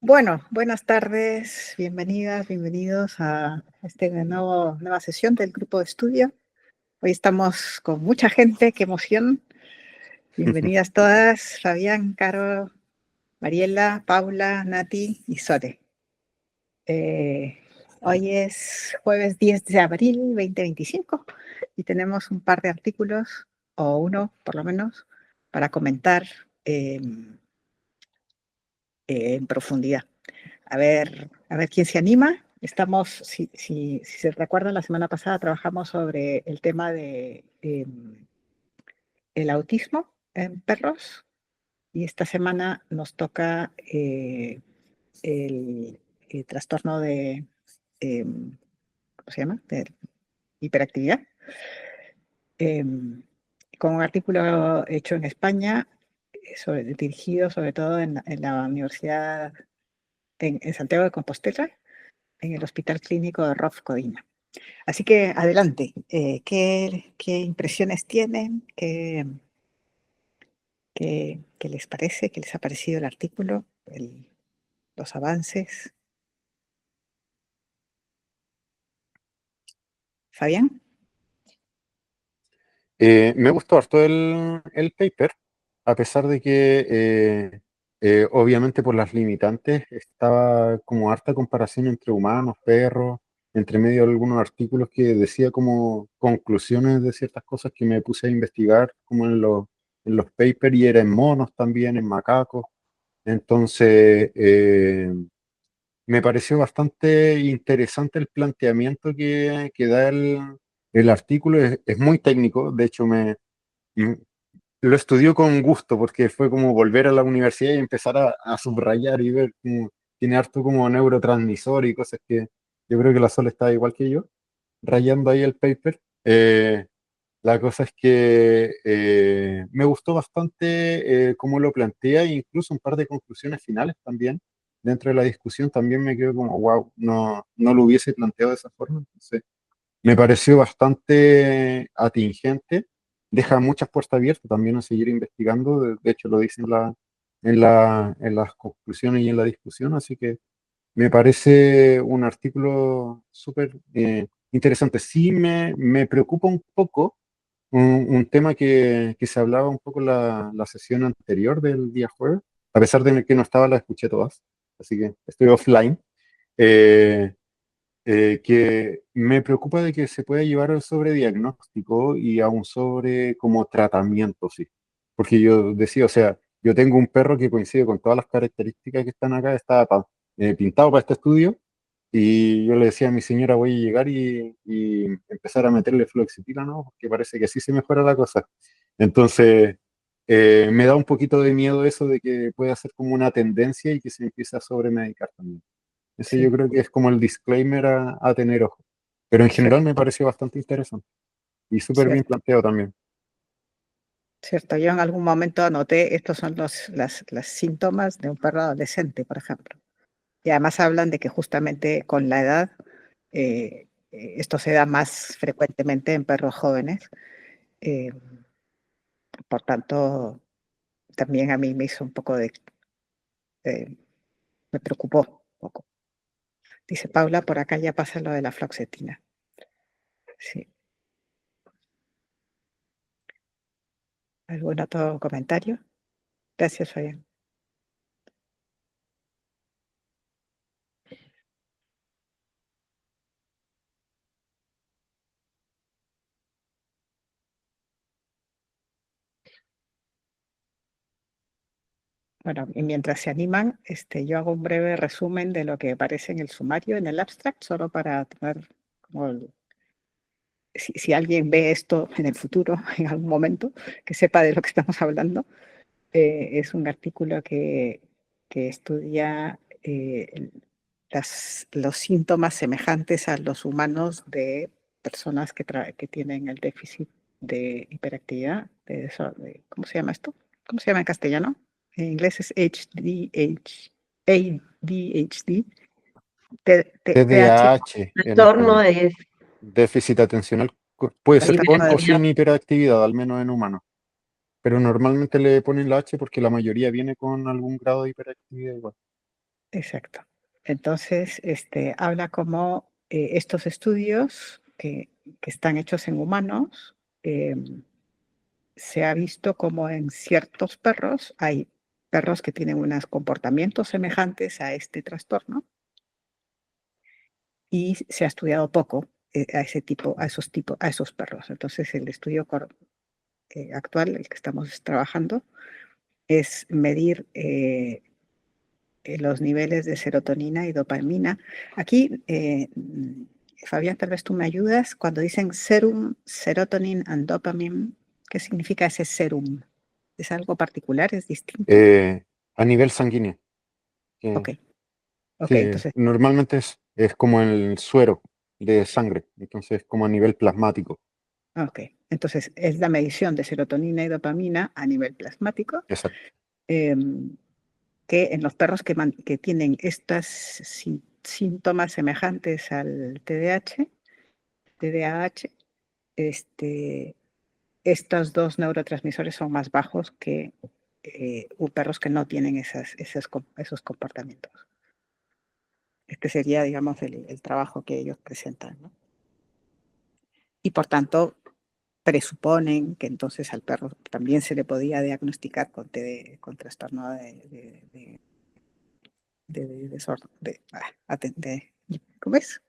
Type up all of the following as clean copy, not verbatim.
Bueno, buenas tardes, bienvenidas, bienvenidos a esta nueva sesión del grupo de estudio. Hoy estamos con mucha gente, qué emoción. Bienvenidas todas, Fabián, Caro, Mariela, Paula, Nati y Sore. Hoy es jueves 10 de abril 2025 y tenemos un par de artículos, o uno por lo menos, para comentar en profundidad. A ver quién se anima. Estamos, si se recuerdan, la semana pasada trabajamos sobre el tema de el autismo en perros y esta semana nos toca el trastorno de, ¿cómo se llama? De hiperactividad. Con un artículo hecho en España, dirigido sobre todo en la Universidad en Santiago de Compostela, en el Hospital Clínico de Rof Codina. Así que adelante, ¿qué impresiones tienen? ¿Qué les parece? ¿Qué les ha parecido el artículo? Los avances. ¿Fabián? Me gustó harto el paper, a pesar de que obviamente por las limitantes estaba como harta comparación entre humanos, perros, entre medio de algunos artículos que decía como conclusiones de ciertas cosas que me puse a investigar como en los papers, y era en monos también, en macacos. Entonces, me pareció bastante interesante el planteamiento que da el artículo. Es muy técnico, de hecho m- lo estudió con gusto porque fue como volver a la universidad y empezar a subrayar y ver como tiene harto como neurotransmisor y cosas que yo creo que la Sol está igual que yo, rayando ahí el paper. La cosa es que me gustó bastante cómo lo plantea, e incluso un par de conclusiones finales también. Dentro de la discusión también me quedo como, wow, no lo hubiese planteado de esa forma. Entonces, me pareció bastante atingente, deja muchas puertas abiertas también a seguir investigando. De hecho, lo dice en las conclusiones y en la discusión, así que me parece un artículo súper interesante. Sí me preocupa un poco un tema que se hablaba un poco en la sesión anterior del día jueves, a pesar de que no estaba, la escuché todas, así que estoy offline. eh, que me preocupa de que se pueda llevar al sobrediagnóstico y a un sobre como tratamiento, sí. Porque yo decía, o sea, yo tengo un perro que coincide con todas las características que están acá, está pintado para este estudio, y yo le decía a mi señora, voy a llegar y empezar a meterle fluoxetina, ¿no? Porque parece que así se mejora la cosa. Entonces, me da un poquito de miedo eso de que pueda ser como una tendencia y que se empiece a sobremedicar también. Ese yo Sí, creo que es como el disclaimer a tener ojo. Pero en general cierto, me pareció bastante interesante y súper bien cierto, planteado también. cierto. Yo en algún momento anoté, estos son las síntomas de un perro adolescente, por ejemplo. Y además hablan de que justamente con la edad esto se da más frecuentemente en perros jóvenes. eh, por tanto, también a mí me hizo un poco de- me preocupó un poco. Dice Paula, por acá ya pasa lo de la fluoxetina. Sí. ¿Algún otro comentario? Gracias, Fabián. Bueno, y mientras se animan, yo hago un breve resumen de lo que aparece en el sumario, en el abstract, solo para tener como si alguien ve esto en el futuro, en algún momento, que sepa de lo que estamos hablando. Es un artículo que estudia los síntomas semejantes a los humanos de personas que tienen el déficit de hiperactividad. ¿Cómo se llama esto? ¿Cómo se llama en castellano? En inglés es ADHD, TDAH, TDAH en Trastorno español. de Déficit atencional. Puede ser con trastorno o de hiperactividad. sin hiperactividad, al menos en humanos. Pero normalmente le ponen la H porque la mayoría viene con algún grado de hiperactividad igual. exacto. Entonces, habla como estos estudios que están hechos en humanos, se ha visto como en ciertos perros hay perros que tienen unos comportamientos semejantes a este trastorno y se ha estudiado poco a ese tipo, a esos perros. Entonces, el estudio actual, el que estamos trabajando, es medir los niveles de serotonina y dopamina. Aquí, Fabián, tal vez tú me ayudas cuando dicen serum, serotonin and dopamine. ¿Qué significa ese serum? ¿Es algo particular? ¿Es distinto? Eh, a nivel sanguíneo, Ok, que ok, sí, entonces, normalmente es como el suero de sangre, entonces como a nivel plasmático. ok. Entonces, es la medición de serotonina y dopamina a nivel plasmático, Exacto. em, que en los perros que tienen estos síntomas semejantes al TDAH, este, estos dos neurotransmisores son más bajos que perros que no tienen esos comportamientos. Este sería, digamos, el trabajo que ellos presentan, ¿no? Y por tanto, presuponen que entonces al perro también se le podía diagnosticar con trastorno de desorden, ¿cómo es?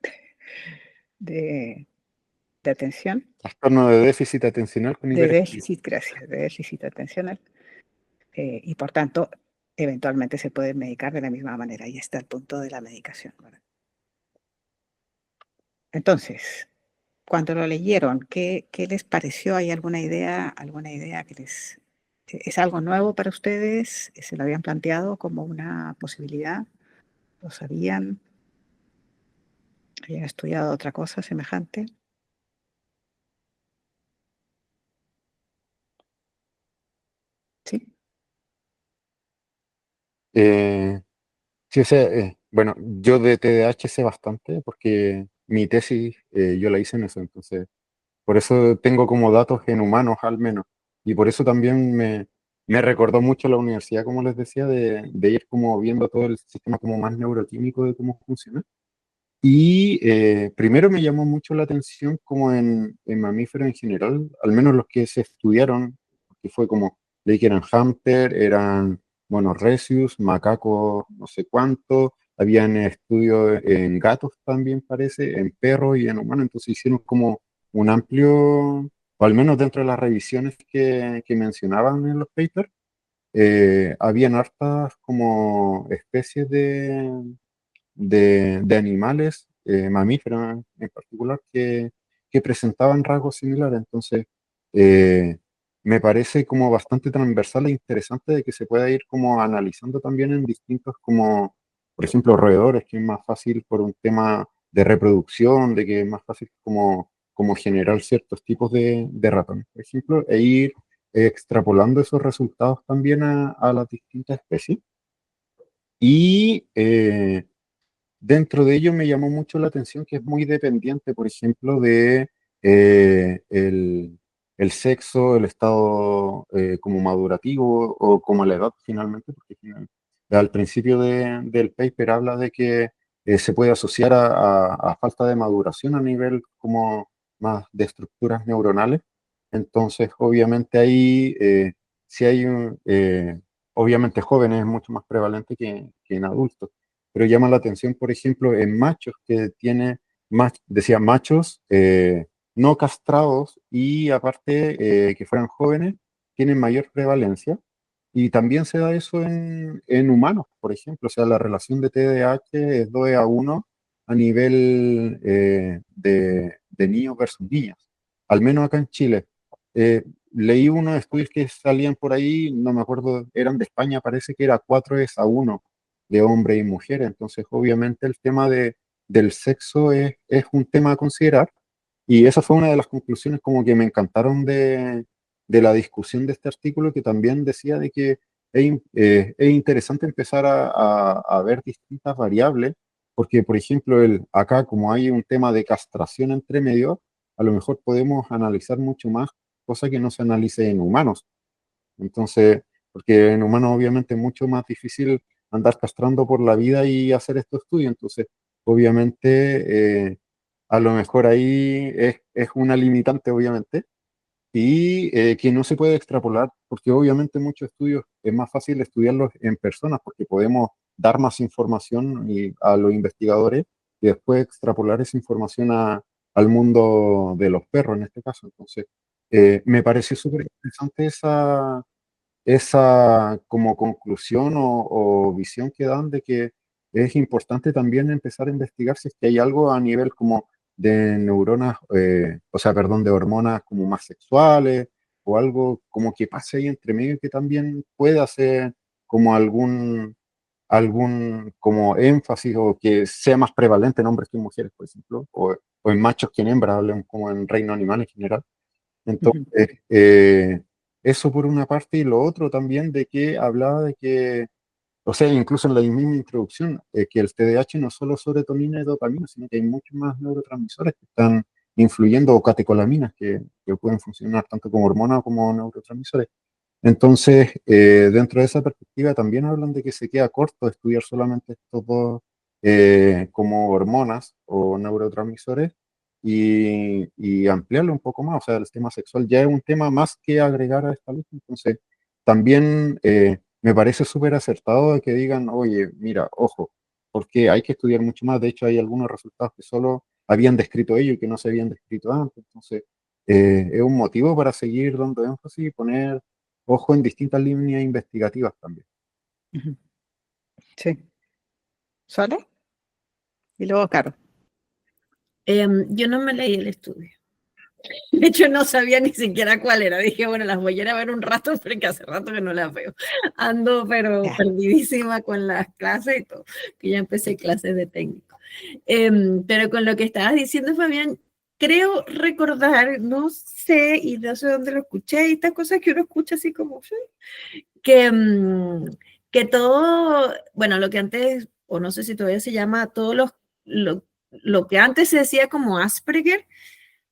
De, de atención, Trastorno de déficit atencional con de hiperactividad. déficit, gracias, de déficit atencional. Y por tanto, eventualmente se puede medicar de la misma manera. Ahí está el punto de la medicación, ¿verdad? Entonces, cuando lo leyeron, ¿qué les pareció? ¿Hay alguna idea que es algo nuevo para ustedes? ¿Se lo habían planteado como una posibilidad? ¿Lo sabían? ¿Habían estudiado otra cosa semejante? Sí. Eh, sí, o sea, bueno, yo de TDAH sé bastante porque mi tesis yo la hice en eso, entonces por eso tengo como datos en humanos al menos. Y por eso también me recordó mucho la universidad, como les decía, de ir como viendo todo el sistema como más neuroquímico de cómo funciona. Y primero me llamó mucho la atención como en mamíferos en general, al menos los que se estudiaron, que fue como, leí que eran hámster, eran monos rhesus, macacos no sé cuánto, habían estudios en gatos también parece, en perros y en humanos, entonces hicieron como un amplio, o al menos dentro de las revisiones que mencionaban en los papers, habían hartas como especies de animales, mamíferos en particular, que presentaban rasgos similares. Entonces, eh, me parece como bastante transversal e interesante de que se pueda ir como analizando también en distintos como, por ejemplo, roedores, que es más fácil por un tema de reproducción, de que es más fácil como generar ciertos tipos de ratones, por ejemplo, e ir extrapolando esos resultados también a las distintas especies. Y dentro de ello me llamó mucho la atención que es muy dependiente, por ejemplo, de el sexo, el estado como madurativo o como la edad finalmente, porque al principio del paper habla de que se puede asociar a falta de maduración a nivel como más de estructuras neuronales. Entonces, obviamente ahí, si hay obviamente jóvenes es mucho más prevalente que en adultos, pero llama la atención, por ejemplo, en machos que tiene, decía machos no castrados y aparte que fueran jóvenes, tienen mayor prevalencia. Y también se da eso en humanos, por ejemplo, o sea, la relación de TDAH es 2:1 a nivel de niños versus niñas, al menos acá en Chile. Leí unos estudios que salían por ahí, no me acuerdo, eran de España, parece que era 4:1 de hombre y mujer. Entonces, obviamente, el tema del sexo es un tema a considerar. Y esa fue una de las conclusiones como que me encantaron de la discusión de este artículo, que también decía de que es interesante empezar a ver distintas variables, porque, por ejemplo, acá como hay un tema de castración entre medio, a lo mejor podemos analizar mucho más, cosa que no se analice en humanos. Entonces, porque en humanos obviamente es mucho más difícil andar castrando por la vida y hacer estos estudios. Entonces, obviamente, a lo mejor ahí es una limitante, obviamente, y que no se puede extrapolar, porque obviamente muchos estudios es más fácil estudiarlos en personas, porque podemos dar más información a los investigadores y después extrapolar esa información al mundo de los perros en este caso. Entonces, me pareció súper interesante esa como conclusión o visión que dan de que es importante también empezar a investigar si es que hay algo a nivel como de neuronas, o sea, perdón, de hormonas como más sexuales o algo como que pase ahí entre medio que también pueda ser como algún como énfasis o que sea más prevalente en hombres que en mujeres, por ejemplo, o en machos que en hembras, hablen como en reino animal en general. Ujú, Entonces, eso por una parte, y lo otro también de que hablaba de que, o sea, incluso en la misma introducción, que el TDAH no es solo serotonina y dopamina, sino que hay muchos más neurotransmisores que están influyendo, o catecolaminas que pueden funcionar tanto como hormonas como neurotransmisores. Entonces, dentro de esa perspectiva también hablan de que se queda corto estudiar solamente estos dos como hormonas o neurotransmisores y ampliarlo un poco más. O sea, el tema sexual ya es un tema más que agregar a esta lista. Entonces, también me parece súper acertado de que digan, oye, mira, ojo, porque hay que estudiar mucho más. De hecho, hay algunos resultados que solo habían descrito ellos y que no se habían descrito antes. Entonces, es un motivo para seguir dando énfasis y poner ojo en distintas líneas investigativas también. ujú. Sí. ¿Sole? Y luego, Caro. Yo no me leí el estudio. De hecho, no sabía ni siquiera cuál era. Dije, bueno, las voy a ir a ver un rato, porque hace rato que no las veo. Ando, pero Ya. perdidísima con las clases y todo, que ya empecé clases de técnico. Pero con lo que estabas diciendo, Fabián, creo recordar, no sé, y no sé dónde lo escuché, y estas cosas que uno escucha así como, sí, que, que todo, bueno, lo que antes, o no sé si todavía se llama, lo que antes se decía como Asperger,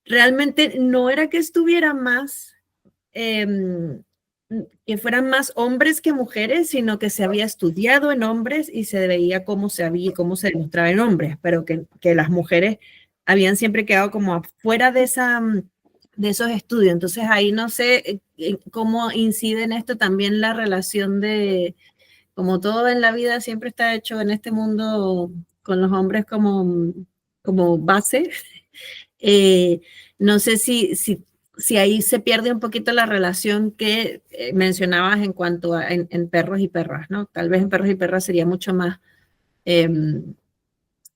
realmente no era que estuviera más, eh, que fueran más hombres que mujeres, sino que se había estudiado en hombres y se veía cómo se demostraba en hombres, pero que las mujeres habían siempre quedado como afuera de de esos estudios. Entonces ahí no sé cómo incide en esto también la relación de, como todo en la vida siempre está hecho en este mundo con los hombres como base. eh, no sé si ahí se pierde un poquito la relación que mencionabas en cuanto a en perros y perras, ¿no? Tal vez en perros y perras sería mucho eh,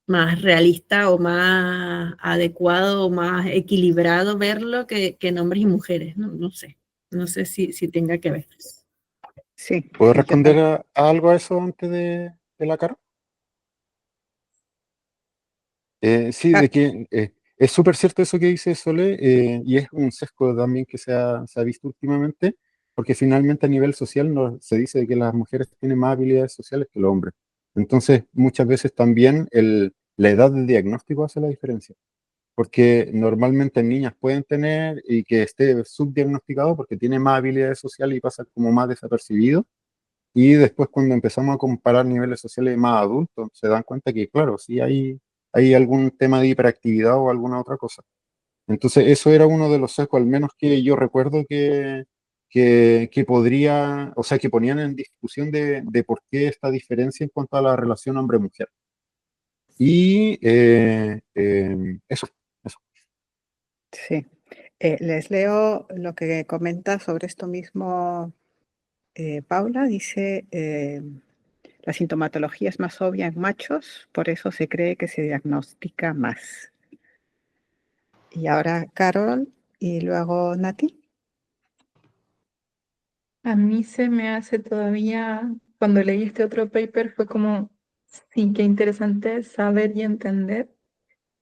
más realista o más adecuado o más equilibrado verlo que en hombres y mujeres, ¿no? No sé. No sé si tenga que ver. Sí, ¿Puedo sí, yo responder también. a algo a eso antes de la cara? Sí, de que es súper cierto eso que dice Sole, y es un sesgo también que se ha visto últimamente, porque finalmente a nivel social se dice que las mujeres tienen más habilidades sociales que los hombres. Entonces, muchas veces también la edad de diagnóstico hace la diferencia, porque normalmente niñas pueden tener y que esté subdiagnosticado porque tiene más habilidades sociales y pasa como más desapercibido. Y después cuando empezamos a comparar niveles sociales más adultos, se dan cuenta que, claro, sí hay algún tema de hiperactividad o alguna otra cosa. Entonces, eso era uno de los sesgos, al menos que yo recuerdo que podría, o sea, que ponían en discusión de por qué esta diferencia en cuanto a la relación hombre-mujer. Y eso. Sí. Les leo lo que comenta sobre esto mismo Paula. Dice, la sintomatología es más obvia en machos, por eso se cree que se diagnostica más. Y ahora Carol y luego Nati. A mí se me hace todavía, cuando leí este otro paper, fue como, sí, qué interesante saber y entender.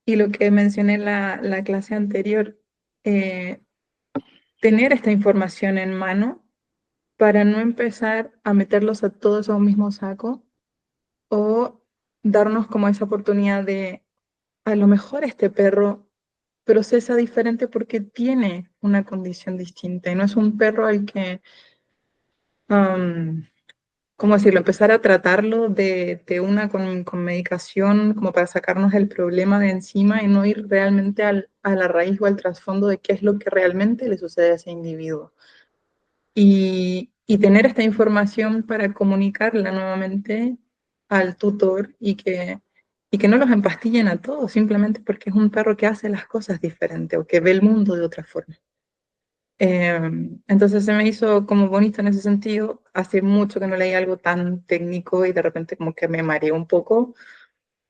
Y lo que mencioné en la clase anterior, eh, tener esta información en mano para no empezar a meterlos a todos a un mismo saco o darnos como esa oportunidad de, a lo mejor este perro procesa diferente porque tiene una condición distinta y no es un perro al que ¿cómo decirlo? Empezar a tratarlo de una con medicación, como para sacarnos el problema de encima y no ir realmente a la raíz o al trasfondo de qué es lo que realmente le sucede a ese individuo. Y tener esta información para comunicarla nuevamente al tutor y que no los empastillen a todos simplemente porque es un perro que hace las cosas diferente o que ve el mundo de otra forma. Entonces se me hizo como bonito en ese sentido. Hace mucho que no leí algo tan técnico y de repente como que me mareó un poco,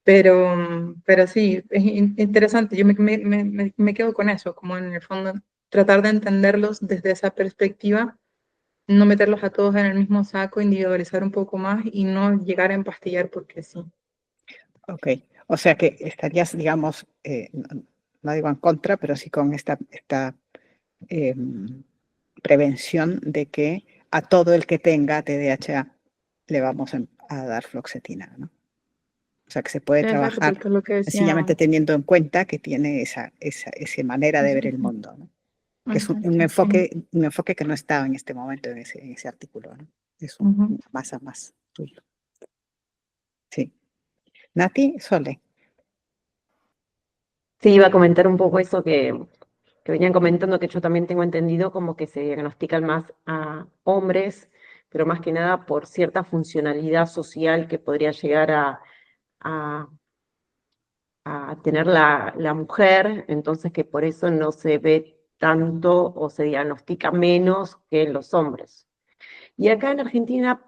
pero sí, es interesante. Yo me quedo con eso, como en el fondo tratar de entenderlos desde esa perspectiva, no meterlos a todos en el mismo saco, individualizar un poco más y no llegar a empastillar porque sí. Ok, o sea que estarías, digamos, no digo en contra, pero sí con esta prevención de que a todo el que tenga TDAH le vamos a dar fluoxetina, ¿no? O sea que se puede Exacto, trabajar porque es lo que decía. sencillamente teniendo en cuenta que tiene esa manera de ver el mundo, ¿no? Que es un enfoque que no está en este momento en ese artículo, ¿no? Es un más a más tuyo. Sí. Nati, Sole. Sí, iba a comentar un poco eso que venían comentando, que yo también tengo entendido como que se diagnostican más a hombres, pero más que nada por cierta funcionalidad social que podría llegar a tener la mujer, entonces que por eso no se ve tanto o se diagnostica menos que en los hombres. Y acá en Argentina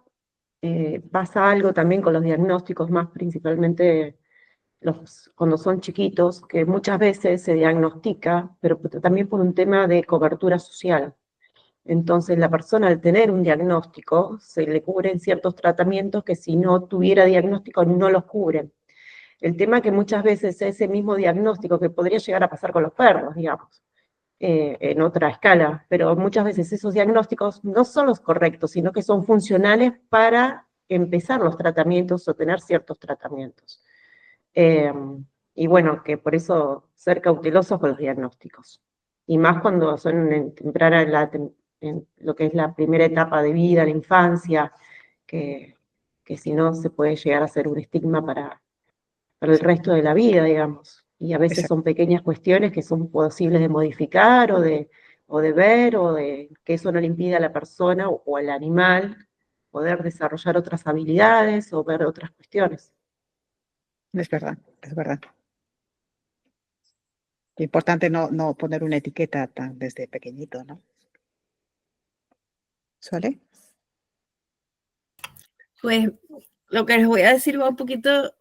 pasa algo también con los diagnósticos, más principalmente cuando son chiquitos, que muchas veces se diagnostica, pero también por un tema de cobertura social. Entonces la persona al tener un diagnóstico se le cubren ciertos tratamientos que si no tuviera diagnóstico no los cubren. El tema que muchas veces ese mismo diagnóstico, que podría llegar a pasar con los perros, digamos, en otra escala, pero muchas veces esos diagnósticos no son los correctos, sino que son funcionales para empezar los tratamientos o tener ciertos tratamientos. Y bueno, que por eso ser cautelosos con los diagnósticos. Y más cuando son en temprana, en lo que es la primera etapa de vida, la infancia, que si no se puede llegar a ser un estigma para el resto de la vida, digamos. Y a veces son pequeñas cuestiones que son posibles de modificar o de ver, o de que eso no le impida a la persona o al animal poder desarrollar otras habilidades o ver otras cuestiones. Es verdad, es verdad. Es importante no poner una etiqueta tan desde pequeñito, ¿no? ¿Sole? Pues lo que les voy a decir va un poquito,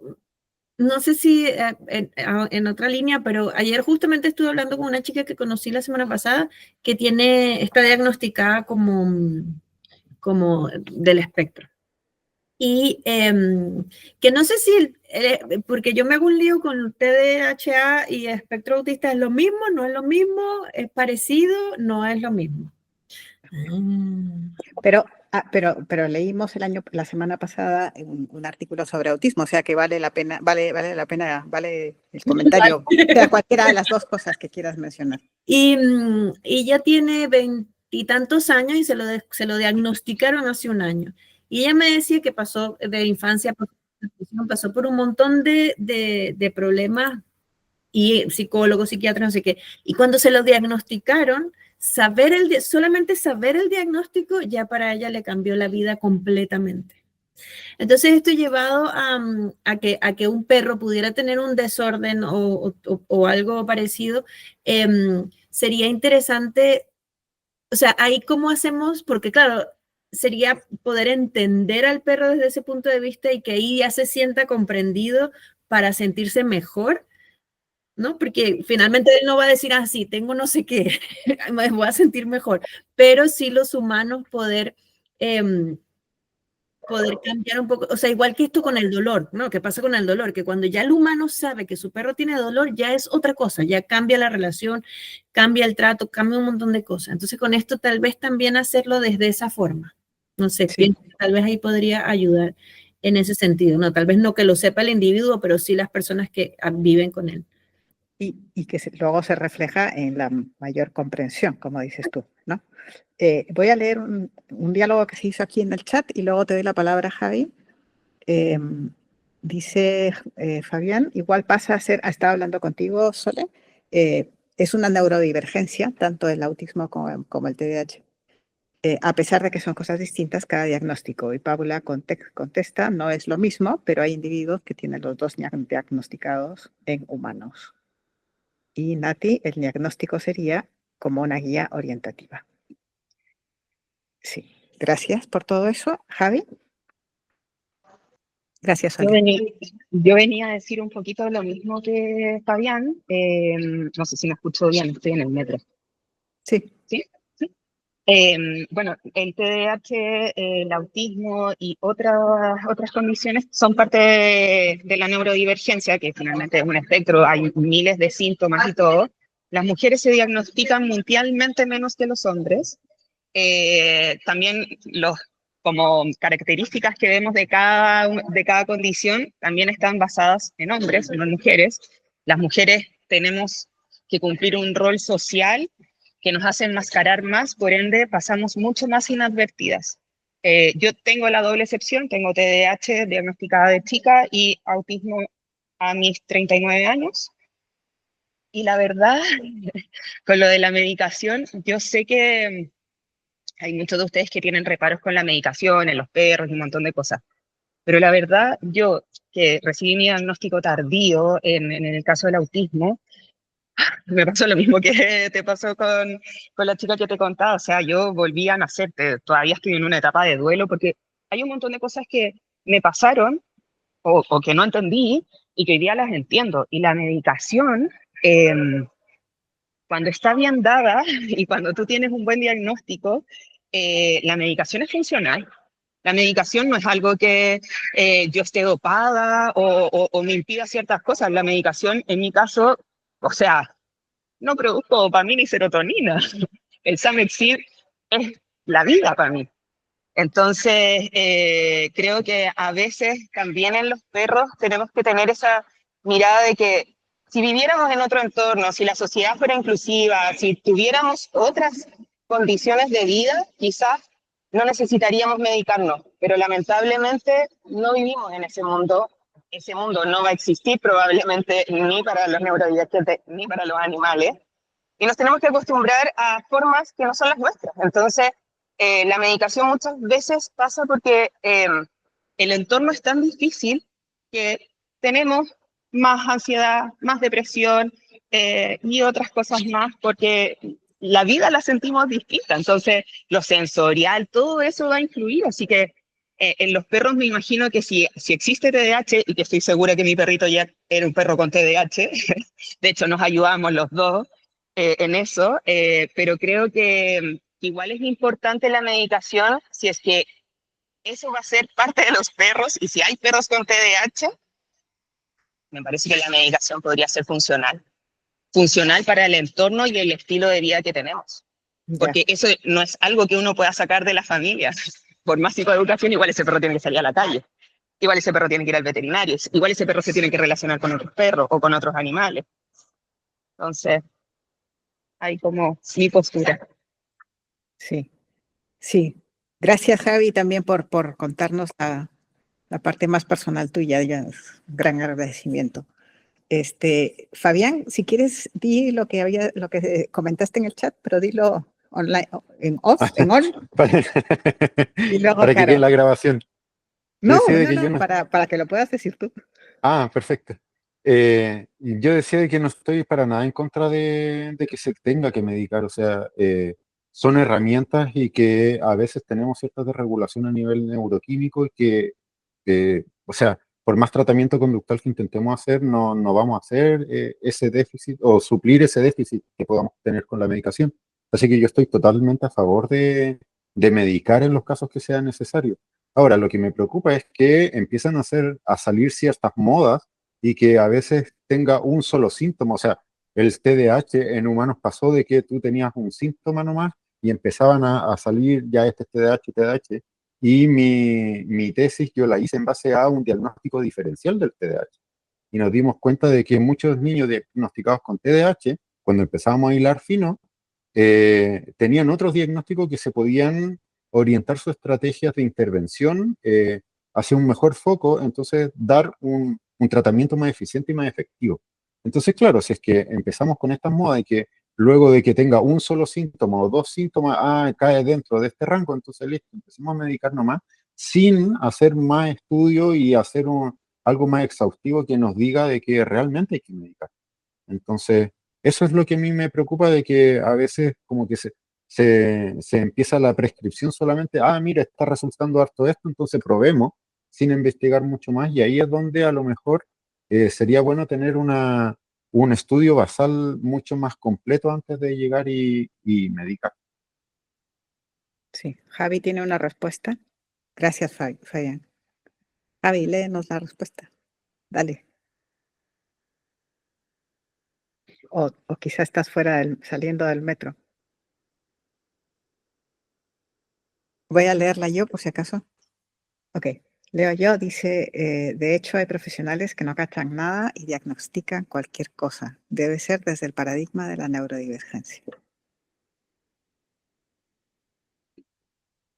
no sé si en otra línea, pero ayer justamente estuve hablando con una chica que conocí la semana pasada que está diagnosticada como del espectro. Y que no sé si, porque yo me hago un lío con TDAH y espectro autista, ¿es lo mismo? ¿No es lo mismo? ¿Es parecido? No es lo mismo. Pero leímos la semana pasada un artículo sobre autismo, o sea que vale la pena el comentario, o sea, cualquiera de las dos cosas que quieras mencionar. Y ella tiene 20 y tantos años y se lo diagnosticaron hace un año. Y ella me decía que pasó de infancia, pasó por un montón de problemas y psicólogos, psiquiatras, no sé qué. Y cuando se lo diagnosticaron, solamente saber el diagnóstico ya para ella le cambió la vida completamente. Entonces esto llevado a que un perro pudiera tener un desorden o algo parecido, sería interesante, o sea, ahí cómo hacemos, porque claro, sería poder entender al perro desde ese punto de vista y que ahí ya se sienta comprendido para sentirse mejor, ¿no? Porque finalmente él no va a decir, sí, tengo no sé qué, me voy a sentir mejor, pero sí los humanos poder cambiar un poco, o sea, igual que esto con el dolor, ¿no? ¿Qué pasa con el dolor? Que cuando ya el humano sabe que su perro tiene dolor, ya es otra cosa, ya cambia la relación, cambia el trato, cambia un montón de cosas. Entonces, con esto tal vez también hacerlo desde esa forma. No sé, Sí. tal vez ahí podría ayudar en ese sentido, ¿no? Tal vez no que lo sepa el individuo, pero sí las personas que viven con él. y que luego se refleja en la mayor comprensión, como dices tú, ¿no? Voy a leer un diálogo que se hizo aquí en el chat y luego te doy la palabra, Javi. Dice Fabián, igual pasa a ser, estaba hablando contigo, Sole, es una neurodivergencia, tanto el autismo como el TDAH. A pesar de que son cosas distintas, cada diagnóstico. Y Paula contesta, no es lo mismo, pero hay individuos que tienen los dos diagnosticados en humanos. Y Nati, el diagnóstico sería como una guía orientativa. Sí, gracias por todo eso. Javi. Gracias, Sole. Yo venía a decir un poquito lo mismo que Fabián. No sé si me escucho bien, estoy en el metro. Sí. ¿Sí? ¿Sí? Bueno, el TDAH, el autismo y otras condiciones son parte de la neurodivergencia, que finalmente es un espectro, hay miles de síntomas y todo. Las mujeres se diagnostican mundialmente menos que los hombres. También como características que vemos de cada condición también están basadas en hombres, no en mujeres. Las mujeres tenemos que cumplir un rol social que nos hace enmascarar más, por ende pasamos mucho más inadvertidas. Yo tengo la doble excepción, tengo TDAH diagnosticada de chica y autismo a mis 39 años. Y la verdad, con lo de la medicación, yo sé que hay muchos de ustedes que tienen reparos con la medicación, en los perros y un montón de cosas. Pero la verdad, yo que recibí mi diagnóstico tardío en el caso del autismo, me pasó lo mismo que te pasó con la chica que te contaba. O sea, yo volví a nacer, todavía estoy en una etapa de duelo porque hay un montón de cosas que me pasaron o que no entendí y que hoy día las entiendo. Y la medicación, cuando está bien dada y cuando tú tienes un buen diagnóstico, la medicación es funcional. La medicación no es algo que yo esté dopada o me impida ciertas cosas. La medicación, en mi caso, o sea, no produzco dopamina y serotonina. El Samexib es la vida para mí. Entonces, creo que a veces también en los perros tenemos que tener esa mirada de que si viviéramos en otro entorno, si la sociedad fuera inclusiva, si tuviéramos otras condiciones de vida, quizás no necesitaríamos medicarnos, pero lamentablemente no vivimos en ese mundo. Ese mundo no va a existir probablemente ni para los neurodivergentes ni para los animales, y nos tenemos que acostumbrar a formas que no son las nuestras. Entonces, la medicación muchas veces pasa porque el entorno es tan difícil que tenemos más ansiedad, más depresión y otras cosas más, porque la vida la sentimos distinta. Entonces, lo sensorial, todo eso va a influir. Así que en los perros me imagino que si existe TDAH, y que estoy segura que mi perrito ya era un perro con TDAH, de hecho nos ayudamos los dos en eso, pero creo que igual es importante la medicación si es que eso va a ser parte de los perros, y si hay perros con TDAH, me parece que la medicación podría ser funcional para el entorno y el estilo de vida que tenemos. Porque eso no es algo que uno pueda sacar de la familia. Por más psicoeducación, igual ese perro tiene que salir a la calle. Igual ese perro tiene que ir al veterinario. Igual ese perro se tiene que relacionar con otros perros o con otros animales. Entonces, hay como mi postura. Sí, sí. Gracias, Javi, también por contarnos la parte más personal tuya. Ya es un gran agradecimiento. Fabián, si quieres, di lo que comentaste en el chat, pero dilo online, en off, en on. Y luego, para que quede la grabación. No, no, para que lo puedas decir tú. Ah, perfecto. Yo decía de que no estoy para nada en contra de que se tenga que medicar, o sea, son herramientas y que a veces tenemos cierta desregulación a nivel neuroquímico y o sea, por más tratamiento conductual que intentemos hacer, no vamos a hacer ese déficit o suplir ese déficit que podamos tener con la medicación. Así que yo estoy totalmente a favor de medicar en los casos que sea necesario. Ahora, lo que me preocupa es que empiezan a salir ciertas modas y que a veces tenga un solo síntoma. O sea, el TDAH en humanos pasó de que tú tenías un síntoma nomás y empezaban a salir ya este TDAH. Y mi tesis yo la hice en base a un diagnóstico diferencial del TDAH. y nos dimos cuenta de que muchos niños diagnosticados con TDAH, cuando empezábamos a hilar fino, tenían otros diagnósticos que se podían orientar sus estrategias de intervención hacia un mejor foco, entonces dar un tratamiento más eficiente y más efectivo. Entonces, claro, si es que empezamos con estas modas y que luego de que tenga un solo síntoma o dos síntomas, cae dentro de este rango, entonces listo, empecemos a medicarnos más sin hacer más estudio y hacer algo más exhaustivo que nos diga de que realmente hay que medicar. Entonces, eso es lo que a mí me preocupa de que a veces como que se empieza la prescripción solamente, mira, está resultando harto esto, entonces probemos sin investigar mucho más y ahí es donde a lo mejor sería bueno tener un estudio basal mucho más completo antes de llegar y medicar. Sí, Javi tiene una respuesta. Gracias, Fabián. Javi, léenos la respuesta. Dale. O quizá estás saliendo del metro. Voy a leerla yo, por si acaso. Ok, leo yo. Dice, de hecho hay profesionales que no cachan nada y diagnostican cualquier cosa. Debe ser desde el paradigma de la neurodivergencia.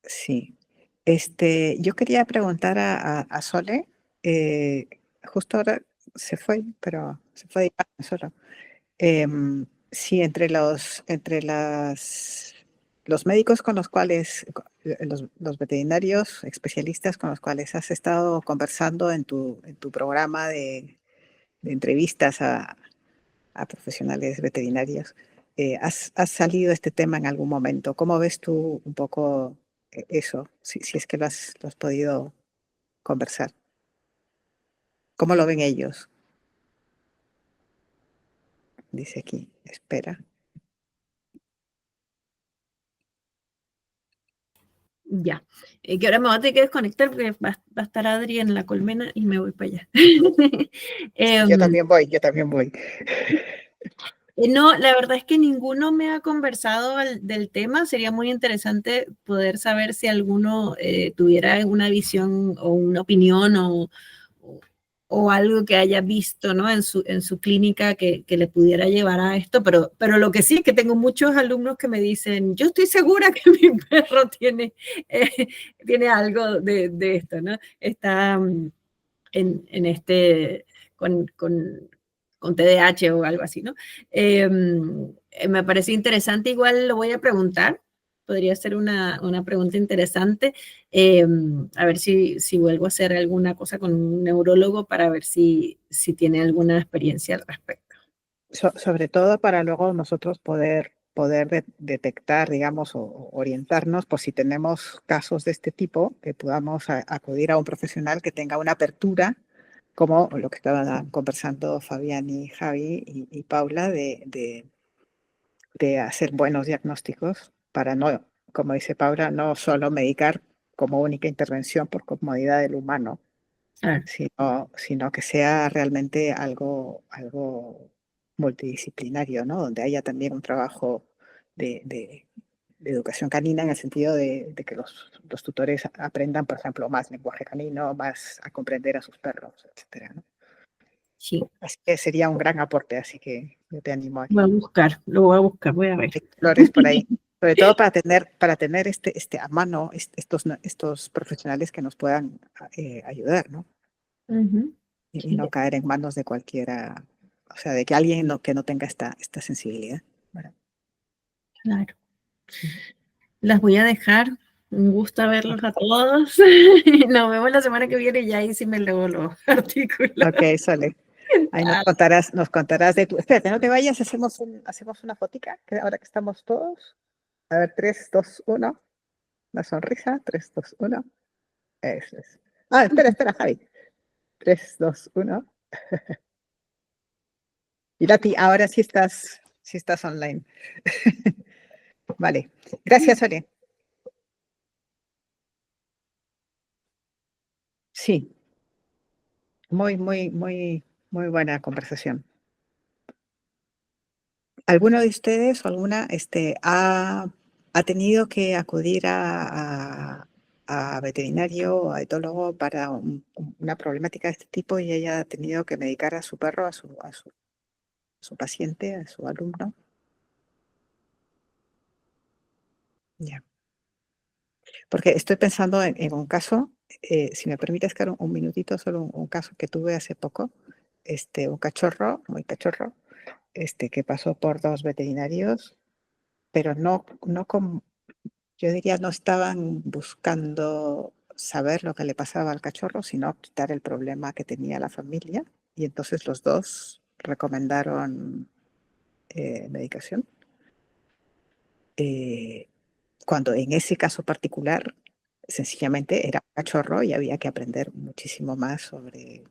Sí. Yo quería preguntar a Sole, justo ahora se fue, pero se fue de viaje solo. Sí, los médicos con los cuales, los veterinarios especialistas con los cuales has estado conversando en tu programa de entrevistas a profesionales veterinarios, ¿has salido este tema en algún momento? ¿Cómo ves tú un poco eso, si es que lo has podido conversar? ¿Cómo lo ven ellos? Dice aquí, espera. Ya. Que ahora me voy a tener que desconectar porque va a estar Adri en la colmena y me voy para allá. Yo también voy. No, la verdad es que ninguno me ha conversado del tema. Sería muy interesante poder saber si alguno tuviera una visión o una opinión o algo que haya visto, ¿no? en su clínica que le pudiera llevar a esto, pero lo que sí es que tengo muchos alumnos que me dicen, yo estoy segura que mi perro tiene algo de esto, ¿no? Está en con TDAH o algo así, ¿no? Me parece interesante, igual lo voy a preguntar, podría ser una pregunta interesante, a ver si vuelvo a hacer alguna cosa con un neurólogo para ver si tiene alguna experiencia al respecto. Sobre todo para luego nosotros poder detectar, digamos, o orientarnos por si tenemos casos de este tipo, que podamos acudir a un profesional que tenga una apertura, como lo que estaban conversando Fabián y Javi y Paula, de hacer buenos diagnósticos para no, como dice Paula, no solo medicar como única intervención por comodidad del humano, Ah, sino que sea realmente algo multidisciplinario, ¿no? Donde haya también un trabajo de educación canina en el sentido de que los tutores aprendan, por ejemplo, más lenguaje canino, más a comprender a sus perros, etcétera, ¿no? sí, Así que sería un gran aporte, así que yo te animo a que voy a buscar, lo voy a buscar, voy a ver. explores por ahí. Sobre todo para tener a mano estos profesionales que nos puedan ayudar, ¿no? Ujú, Y no caer en manos de cualquiera, o sea, de que alguien que no tenga esta sensibilidad. ¿Verdad? claro. Las voy a dejar. Un gusto verlos a todos. Nos vemos la semana que viene y ahí sí me leo los artículos. Ok, Sole. Ahí nos contarás de tu. Espérate, no te vayas, hacemos una fotica, que ahora que estamos todos. A ver, 3, 2, 1. Una sonrisa. 3, 2, 1. Eso es. Espera, Javi. 3, 2, 1. Y Lati, ahora sí estás online. Vale. Gracias, Sole. Sí, muy buena conversación. ¿Alguno de ustedes o alguna ha tenido que acudir a a veterinario, a etólogo para una problemática de este tipo y haya tenido que medicar a su perro, a su paciente, a su alumno. Ya. Porque estoy pensando en un caso, si me permites, Caro, un minutito, solo un caso que tuve hace poco, un cachorro, muy cachorro, que pasó por 2 veterinarios, pero no con, yo diría, no estaban buscando saber lo que le pasaba al cachorro, sino quitar el problema que tenía la familia. Y entonces los 2 recomendaron medicación. Cuando en ese caso particular, sencillamente era un cachorro y había que aprender muchísimo más sobre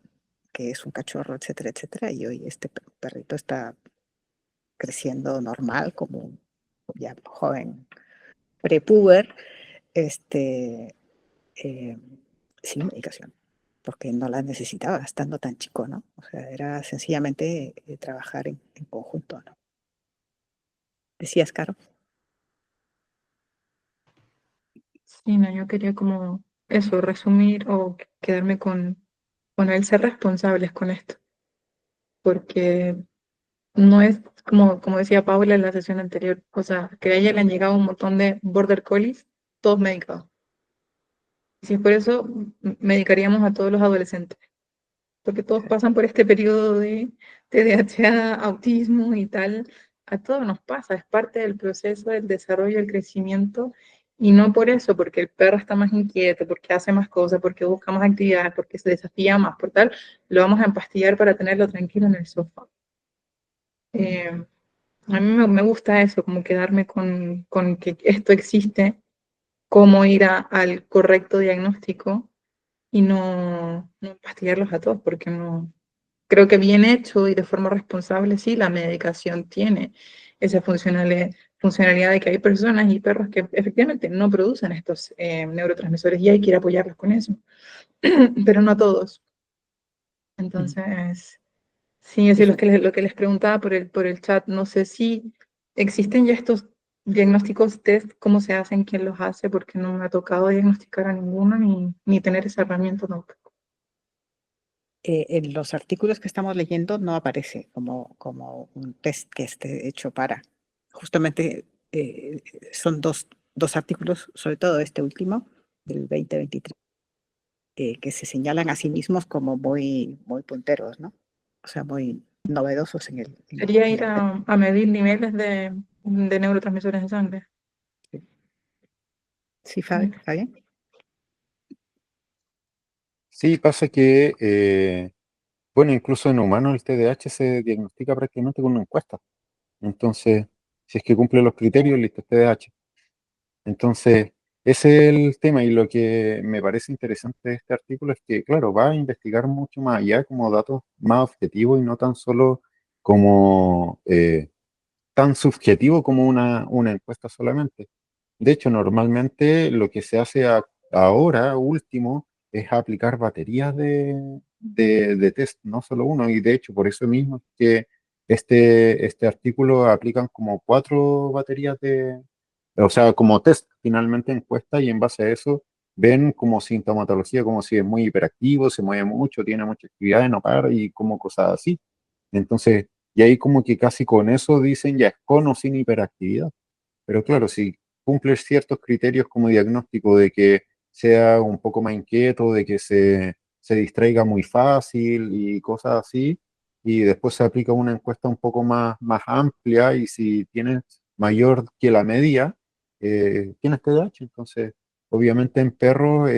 qué es un cachorro, etcétera, etcétera. Y hoy este perrito está creciendo normal, como un ya joven prepuber, este, eh, sin medicación, porque no la necesitaba estando tan chico, ¿no? O sea, era sencillamente trabajar en conjunto, ¿no? Decías, Caro. Sí, no, yo quería como eso, resumir o quedarme con el ser responsables con esto, porque no es como decía Paula en la sesión anterior, o sea, que a ella le han llegado un montón de border collies, todos medicados. Y si es por eso, medicaríamos a todos los adolescentes, porque todos pasan por este periodo de TDAH, autismo y tal. A todos nos pasa, es parte del proceso del desarrollo, del crecimiento, y no por eso, porque el perro está más inquieto, porque hace más cosas, porque busca más actividad, porque se desafía más, por tal, lo vamos a empastillar para tenerlo tranquilo en el sofá. A mí me gusta eso, como quedarme con que esto existe, cómo ir al correcto diagnóstico y no pastillarlos a todos, porque no. Creo que bien hecho y de forma responsable, sí, la medicación tiene esa funcionalidad de que hay personas y perros que efectivamente no producen estos neurotransmisores y hay que ir a apoyarlos con eso, pero no todos. Entonces, sí, es Y lo que les preguntaba por el chat, no sé si existen ya estos diagnósticos test, cómo se hacen, quién los hace, porque no me ha tocado diagnosticar a ninguno ni tener esa herramienta tampoco. En los artículos que estamos leyendo no aparece como un test que esté hecho para. Justamente son dos artículos, sobre todo este último, del 2023, que se señalan a sí mismos como muy punteros, ¿no? O sea, muy novedosos en Sería en ir el tema. a medir niveles de neurotransmisores en sangre. Sí, Fabi, ¿está bien? Sí, pasa que, bueno, incluso en humanos el TDAH se diagnostica prácticamente con una encuesta. Entonces, si es que cumple los criterios, listo, es TDAH. Entonces, ese es el tema y lo que me parece interesante de este artículo es que, claro, va a investigar mucho más allá como datos más objetivos y no tan solo como tan subjetivo como una encuesta solamente. De hecho, normalmente lo que se hace ahora, último, es aplicar baterías de test, no solo uno. Y de hecho, por eso mismo es que este artículo aplican como 4 baterías o sea, como test, finalmente encuesta, y en base a eso ven como sintomatología, como si es muy hiperactivo, se mueve mucho, tiene mucha actividad, no para y como cosas así. Entonces, y ahí como que casi con eso dicen ya es con o sin hiperactividad. Pero claro, si cumples ciertos criterios como diagnóstico de que sea un poco más inquieto, de que se distraiga muy fácil y cosas así, y después se aplica una encuesta un poco más amplia y si tienes mayor que la media, tienes TDAH. Entonces, obviamente en perros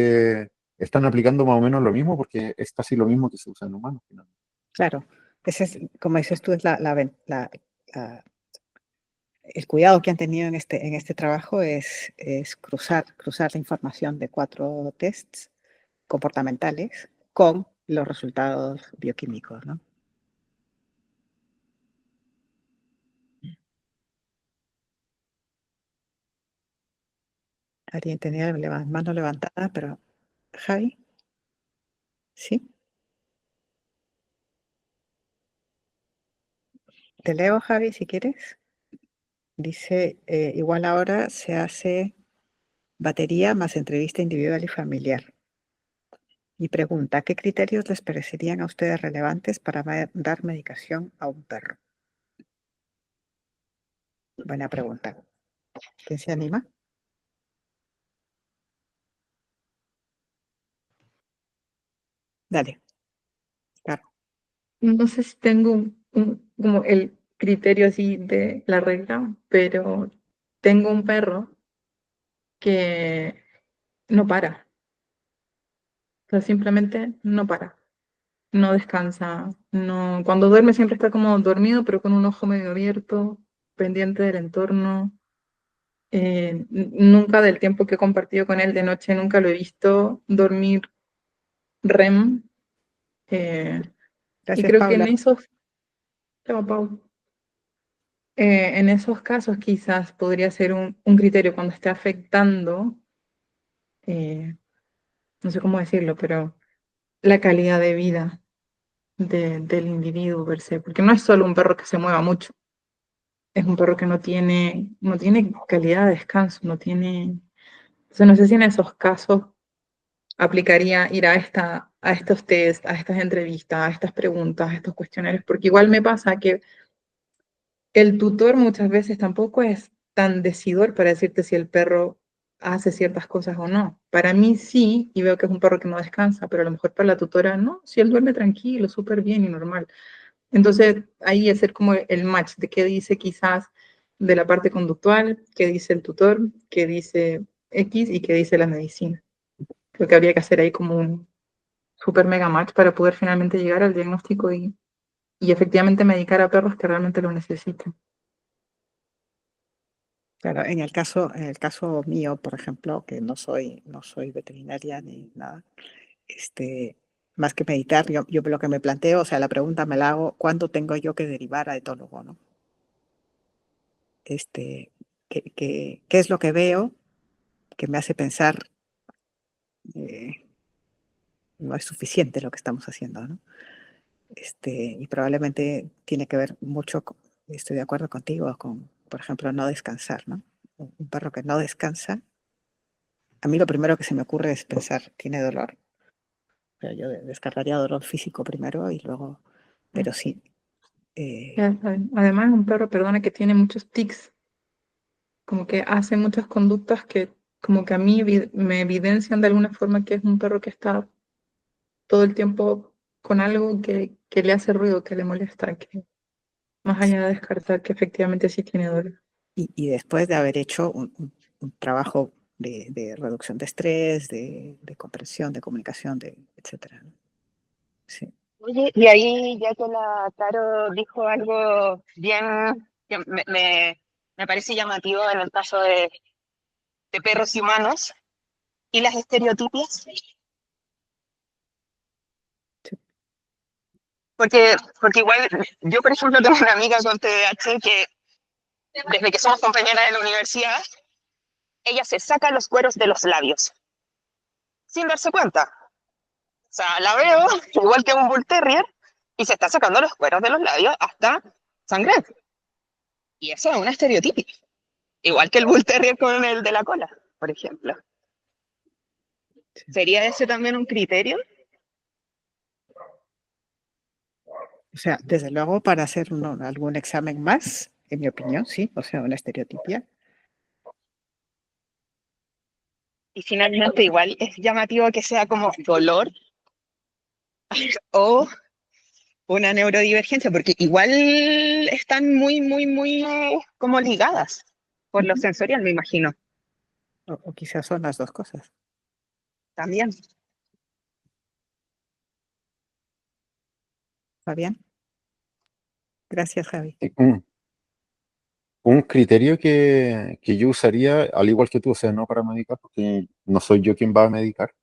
están aplicando más o menos lo mismo porque es casi lo mismo que se usa en humanos, finalmente. Claro. Ese es, como dices tú, es el cuidado que han tenido en este trabajo es cruzar la información de 4 tests comportamentales con los resultados bioquímicos, ¿no? Alguien tenía la mano levantada, pero Javi, ¿sí? Te leo, Javi, si quieres. Dice, igual ahora se hace batería más entrevista individual y familiar. Y pregunta, ¿qué criterios les parecerían a ustedes relevantes para dar medicación a un perro? Buena pregunta. ¿Quién se anima? Dale. Claro. No sé si tengo como el criterio así de la regla, pero tengo un perro que no para. O sea, simplemente no para. No descansa. No, cuando duerme siempre está como dormido, pero con un ojo medio abierto, pendiente del entorno. Nunca del tiempo que he compartido con él de noche, nunca lo he visto dormir REM. Y Gracias, creo que en Paula. esos, Chao, Pau. En esos casos quizás podría ser un criterio cuando esté afectando, eh, no sé cómo decirlo, pero la calidad de vida del individuo per se, porque no es solo un perro que se mueva mucho, es un perro que no tiene calidad de descanso, no tiene, o sea, no sé si en esos casos aplicaría ir a estos test, a estas entrevistas, a estas preguntas, a estos cuestionarios, porque igual me pasa que el tutor muchas veces tampoco es tan decidor para decirte si el perro hace ciertas cosas o no. Para mí sí, y veo que es un perro que no descansa, pero a lo mejor para la tutora no, si él duerme tranquilo, súper bien y normal. Entonces, ahí hacer como el match de qué dice quizás de la parte conductual, qué dice el tutor, qué dice X y qué dice la medicina. Creo que habría que hacer ahí como un super mega match para poder finalmente llegar al diagnóstico y efectivamente medicar a perros que realmente lo necesitan. Claro, en el caso mío, por ejemplo, que no soy veterinaria ni nada, más que meditar, yo lo que me planteo, o sea, la pregunta me la hago, ¿cuándo tengo yo que derivar a etólogo, no? ¿Qué es lo que veo que me hace pensar eh, no es suficiente lo que estamos haciendo, ¿no? Y probablemente tiene que ver mucho, estoy de acuerdo contigo, con, por ejemplo, no descansar, ¿no? Un perro que no descansa, a mí lo primero que se me ocurre es pensar, ¿tiene dolor? Pero yo descartaría dolor físico primero y luego, pero sí. Además, es un perro, perdona, que tiene muchos tics, como que hace muchas conductas que como que a mí me evidencian de alguna forma que es un perro que está todo el tiempo con algo que le hace ruido, que le molesta, que más allá de descartar que efectivamente sí tiene dolor. Y después de haber hecho un trabajo de reducción de estrés, de comprensión, de comunicación, etcétera, ¿no? Sí. Oye, y ahí ya que la Caro dijo algo bien que me parece llamativo en el caso de perros y humanos, y las estereotipias, Sí. porque igual yo, por ejemplo, tengo una amiga con TDAH que desde que somos compañeras de la universidad, ella se saca los cueros de los labios, sin darse cuenta. O sea, la veo igual que un Bull Terrier, y se está sacando los cueros de los labios hasta sangrar. Y eso es una estereotipo. Igual que el Bull Terrier con el de la cola, por ejemplo. ¿Sería ese también un criterio? O sea, desde luego para hacer algún examen más, en mi opinión, sí, o sea, una estereotipia. Y finalmente igual es llamativo que sea como dolor o una neurodivergencia, porque igual están muy, muy, muy como ligadas por lo sensorial, me imagino. O quizás son las dos cosas. También. ¿Está bien? Gracias, Javi. Un criterio que yo usaría, al igual que tú, o sea, no para medicar, porque no soy yo quien va a medicar,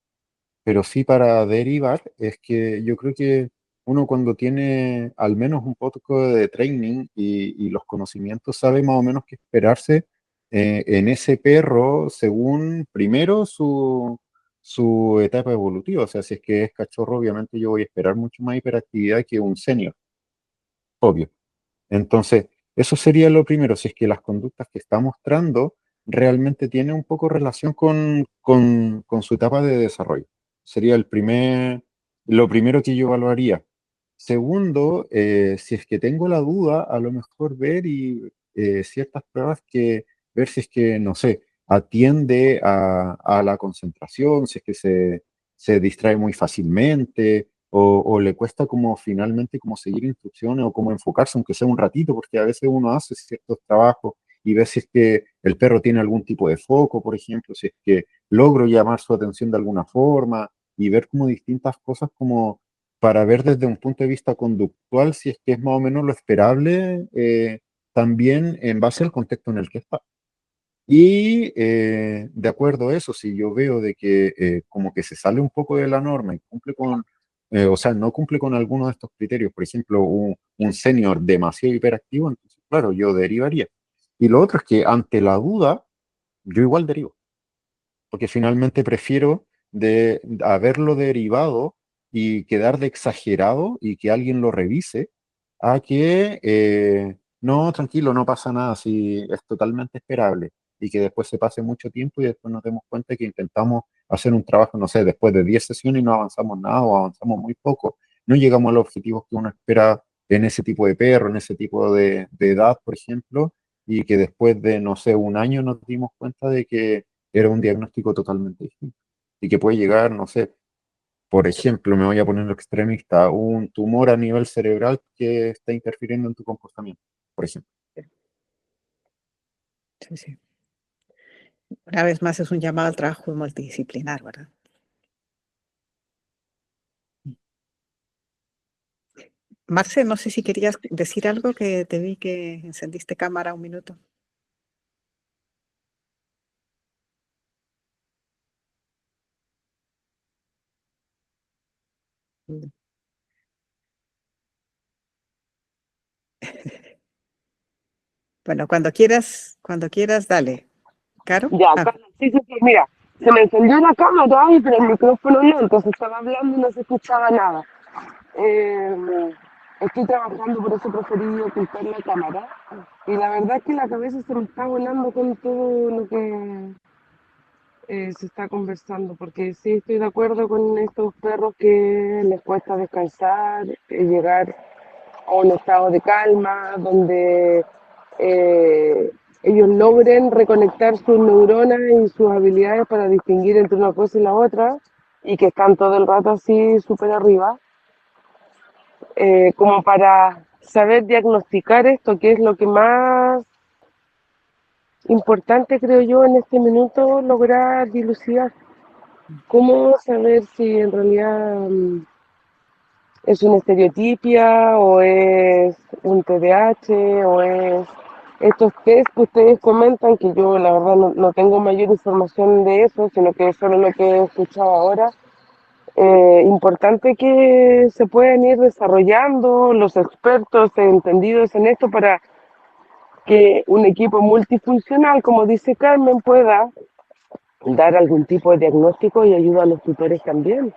pero sí para derivar, es que yo creo que uno cuando tiene al menos un poco de training y los conocimientos sabe más o menos qué esperarse en ese perro según primero su etapa evolutiva. O sea, si es que es cachorro, obviamente yo voy a esperar mucho más hiperactividad que un senior, obvio. Entonces, eso sería lo primero, si es que las conductas que está mostrando realmente tiene un poco relación con su etapa de desarrollo. Sería lo primero que yo evaluaría. Segundo, si es que tengo la duda, a lo mejor ver ciertas pruebas ver si es que, no sé, atiende a la concentración, si es que se distrae muy fácilmente o le cuesta como finalmente como seguir instrucciones o como enfocarse, aunque sea un ratito, porque a veces uno hace ciertos trabajos y ver si es que el perro tiene algún tipo de foco, por ejemplo, si es que logro llamar su atención de alguna forma y ver como distintas cosas como para ver desde un punto de vista conductual si es que es más o menos lo esperable, también en base al contexto en el que está. Y de acuerdo a eso, si yo veo de que como que se sale un poco de la norma y o sea, no cumple con alguno de estos criterios, por ejemplo, un senior demasiado hiperactivo, entonces, claro, yo derivaría. Y lo otro es que ante la duda, yo igual derivo porque finalmente prefiero de haberlo derivado y quedar de exagerado y que alguien lo revise a que no, tranquilo, no pasa nada, si es totalmente esperable y que después se pase mucho tiempo y después nos demos cuenta que intentamos hacer un trabajo, no sé, después de 10 sesiones y no avanzamos nada o avanzamos muy poco, no llegamos a los objetivos que uno espera en ese tipo de perro, en ese tipo de edad, por ejemplo, y que después de, no sé, un año nos dimos cuenta de que era un diagnóstico totalmente distinto. Y que puede llegar, no sé, por ejemplo, me voy a poner lo extremista, un tumor a nivel cerebral que está interfiriendo en tu comportamiento, por ejemplo. Sí, sí. Una vez más es un llamado al trabajo multidisciplinar, ¿verdad? Marce, no sé si querías decir algo, que te vi que encendiste cámara un minuto. Mm. Bueno, cuando quieras, dale. ¿Caro? Ya, Ah, Carlos, sí, sí, sí, mira, se me encendió la cámara y pero el micrófono no, entonces estaba hablando y no se escuchaba nada. Estoy trabajando, por eso preferí ocultar la cámara. Y la verdad es que la cabeza se me está volando con todo lo que se está conversando, porque sí estoy de acuerdo con estos perros que les cuesta descansar, llegar a un estado de calma, donde eh, ellos logren reconectar sus neuronas y sus habilidades para distinguir entre una cosa y la otra, y que están todo el rato así súper arriba, como para saber diagnosticar esto, que es lo que más importante creo yo en este minuto, lograr dilucidar. ¿Cómo saber si en realidad es una estereotipia o es un TDAH o es estos test que ustedes comentan, que yo la verdad no tengo mayor información de eso, sino que solo lo que he escuchado ahora? Importante que se puedan ir desarrollando los expertos entendidos en esto para que un equipo multifuncional, como dice Carmen, pueda dar algún tipo de diagnóstico y ayuda a los tutores también.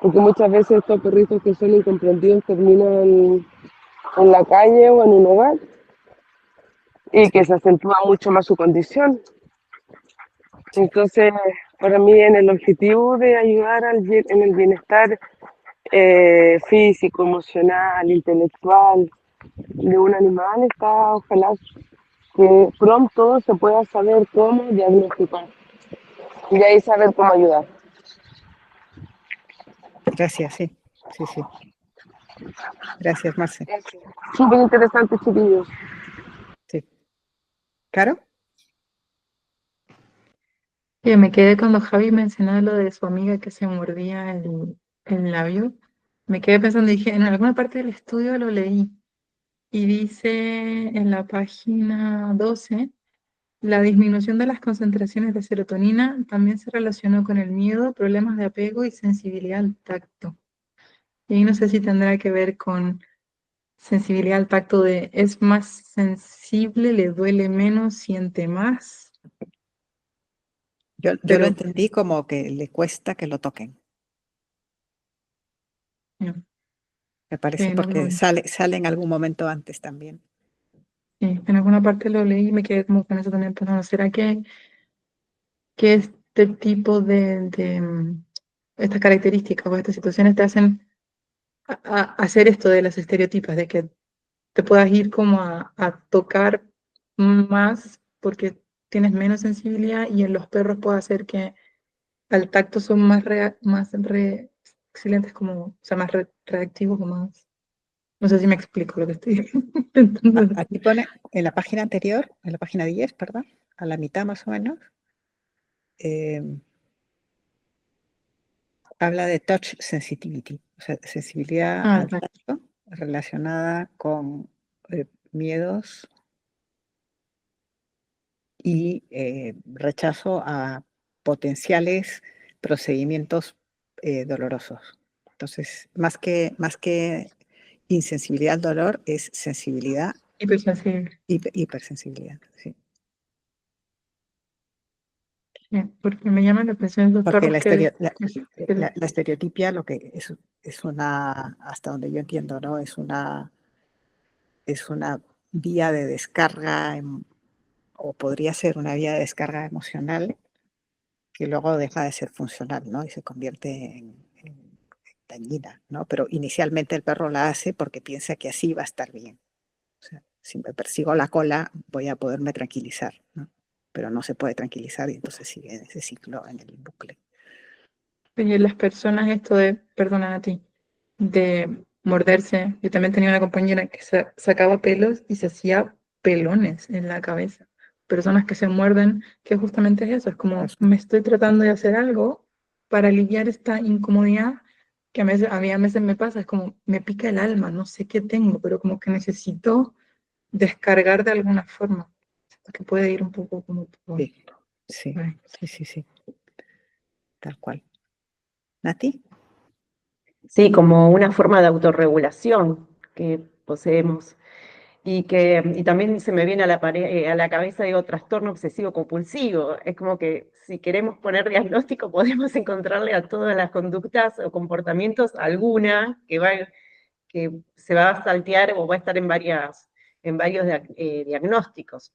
Porque muchas veces estos perritos que son incomprendidos terminan en la calle o en un hogar y que se acentúa mucho más su condición. Entonces, para mí en el objetivo de ayudar en el bienestar físico, emocional, intelectual de un animal está, ojalá que pronto se pueda saber cómo diagnosticar y ahí saber cómo ayudar. gracias, sí. Sí, sí. Gracias, Marce. Súper interesante, chiquillos. Sí. ¿Caro? Yo me quedé cuando Javi mencionaba lo de su amiga que se mordía el labio. Me quedé pensando y dije, en alguna parte del estudio lo leí. Y dice en la página 12, la disminución de las concentraciones de serotonina también se relacionó con el miedo, problemas de apego y sensibilidad al tacto. Y ahí no sé si tendrá que ver con sensibilidad al tacto de es más sensible, le duele menos, siente más. Yo lo Pero entendí como que le cuesta que lo toquen. no, Me parece no, porque sale en algún momento antes también. Sí, en alguna parte lo leí y me quedé como con eso también pensando, ¿será que este tipo estas características o estas situaciones te hacen hacer esto de las estereotipas, de que te puedas ir como a tocar más porque tienes menos sensibilidad y en los perros puede hacer que al tacto son más resilientes, como, o sea, más reactivos o más... No sé si me explico lo que estoy intentando decir. Aquí pone, en la página anterior, en la página 10, perdón, a la mitad más o menos, habla de touch sensitivity, o sea, sensibilidad al Claro. tacto relacionada con miedos y rechazo a potenciales procedimientos dolorosos. Entonces, más que insensibilidad al dolor, es sensibilidad, Hipersensible. hipersensibilidad. Sí. Porque me llaman la atención los Porque perros la, que... la estereotipia lo que es una, hasta donde yo entiendo, ¿no? Es una vía de descarga o podría ser una vía de descarga emocional que luego deja de ser funcional, ¿no? Y se convierte en dañina, ¿no? Pero inicialmente el perro la hace porque piensa que así va a estar bien. O sea, si me persigo la cola, voy a poderme tranquilizar, ¿no? Pero no se puede tranquilizar y entonces sigue en ese ciclo, en el bucle. Y las personas, esto de, perdona a ti, de morderse. Yo también tenía una compañera que sacaba pelos y se hacía pelones en la cabeza. Personas que se muerden, que justamente es eso, es como me estoy tratando de hacer algo para aliviar esta incomodidad que a mí a veces me pasa, es como me pica el alma, no sé qué tengo, pero como que necesito descargar de alguna forma, que puede ir un poco como por Sí, sí, ahí. sí, sí, sí, tal cual. ¿Nati? Sí, como una forma de autorregulación que poseemos. Y también se me viene a la cabeza, digo, trastorno obsesivo compulsivo. Es como que si queremos poner diagnóstico, podemos encontrarle a todas las conductas o comportamientos alguna que se va a saltear o va a estar en varios diagnósticos.